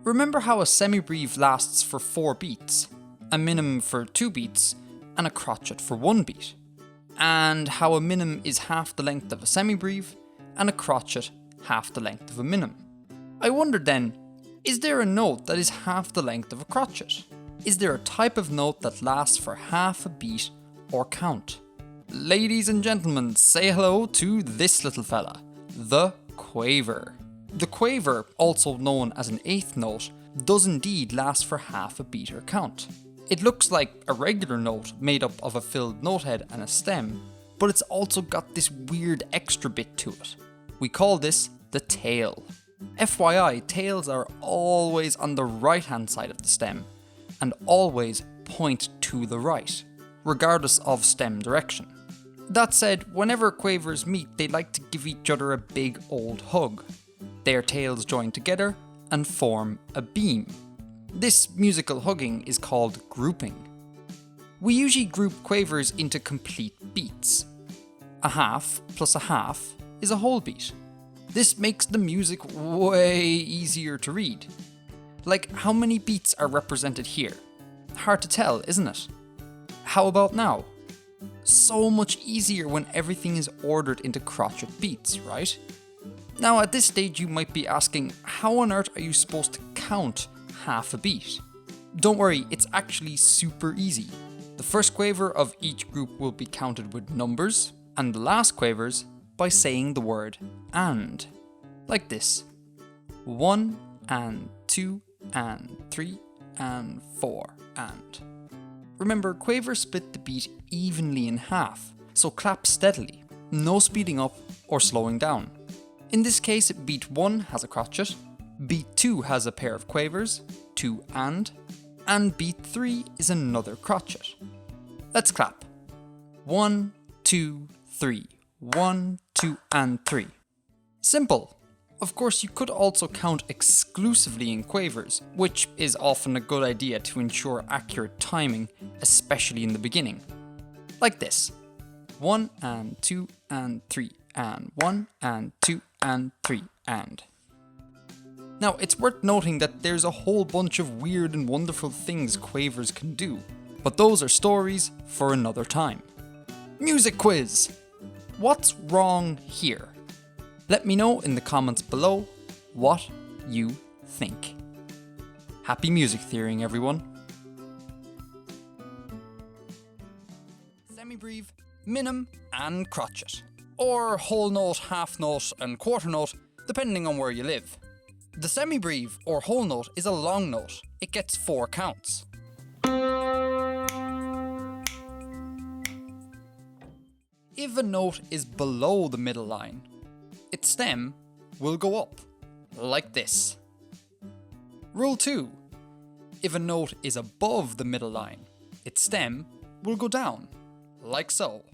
Remember how a semibreve lasts for 4 beats, a minim for 2 beats, and a crotchet for 1 beat? And how a minim is half the length of a semibreve, and a crotchet half the length of a minim? I wondered then, is there a note that is half the length of a crotchet? Is there a type of note that lasts for half a beat or count? Ladies and gentlemen, say hello to this little fella, the quaver. The quaver, also known as an eighth note, does indeed last for half a beat or count. It looks like a regular note made up of a filled notehead and a stem, but it's also got this weird extra bit to it. We call this the tail. FYI, tails are always on the right hand side of the stem, and always point to the right, regardless of stem direction. That said, whenever quavers meet, they like to give each other a big old hug. Their tails join together and form a beam. This musical hugging is called grouping. We usually group quavers into complete beats. A half plus a half is a whole beat. This makes the music way easier to read. Like, how many beats are represented here? Hard to tell, isn't it? How about now? So much easier when everything is ordered into crotchet beats, right? Now at this stage you might be asking, how on earth are you supposed to count half a beat? Don't worry, it's actually super easy. The first quaver of each group will be counted with numbers, and the last quavers by saying the word and. Like this. 1 and 2 and 3 and 4 and. Remember, quavers split the beat evenly in half, so clap steadily, no speeding up or slowing down. In this case, beat 1 has a crotchet, beat 2 has a pair of quavers, 2 and beat 3 is another crotchet. Let's clap. 1, 2, 3. 1, 2 and 3. Simple. Of course, you could also count exclusively in quavers, which is often a good idea to ensure accurate timing, especially in the beginning. Like this. 1 and 2 and 3 and 1 and 2 and 3 and. Now, it's worth noting that there's a whole bunch of weird and wonderful things quavers can do, but those are stories for another time. Music quiz! What's wrong here? Let me know in the comments below what you think. Happy music theorying, everyone. Semibreve, minim and crotchet. Or whole note, half note and quarter note, depending on where you live. The semibreve or whole note is a long note. It gets 4 counts. If a note is below the middle line, its stem will go up, like this. Rule 2. If a note is above the middle line, its stem will go down, like so.